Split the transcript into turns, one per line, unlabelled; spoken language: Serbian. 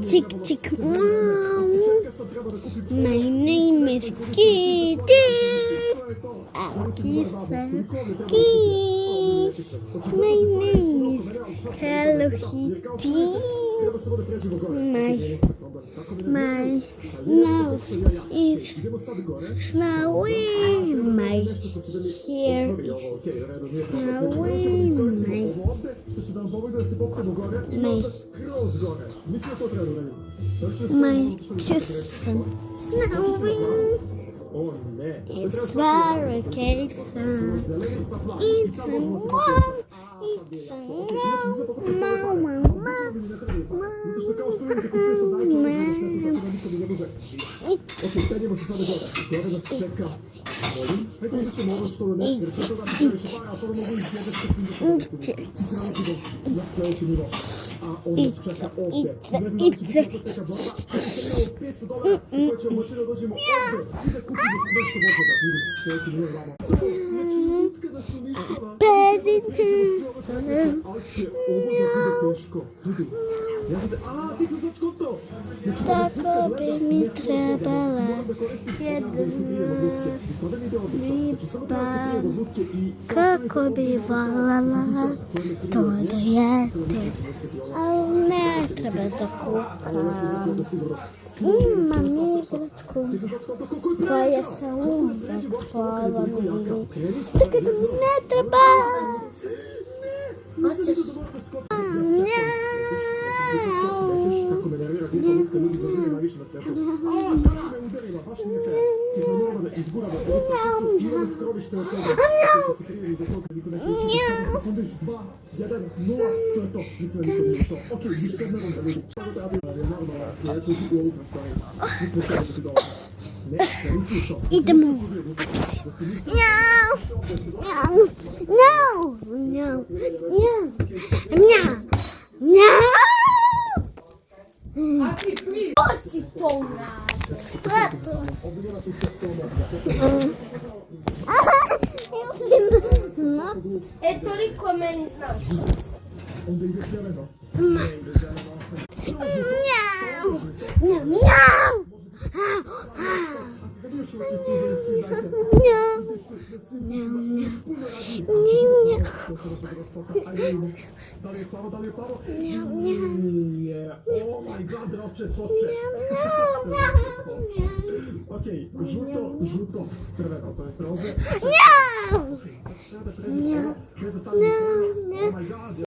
Tick, tick, wow. My name is Kitty. I'm Kiss. My name is Hello Kitty. My nose is snowy. My hair is snowy. My kiss is snowy. It's very cake. It's a warm. It's a Tako by mi trebala jedna ryba, kako bi volala to dojeti, ali ne treba da kukam. Imam igračku koja se uvek polomi, tako da mi ne treba. Idemo. Si to uradio? Toliko meni znaš. Onda ide zeleno.
Okej, żółto, crveno, to jest roze.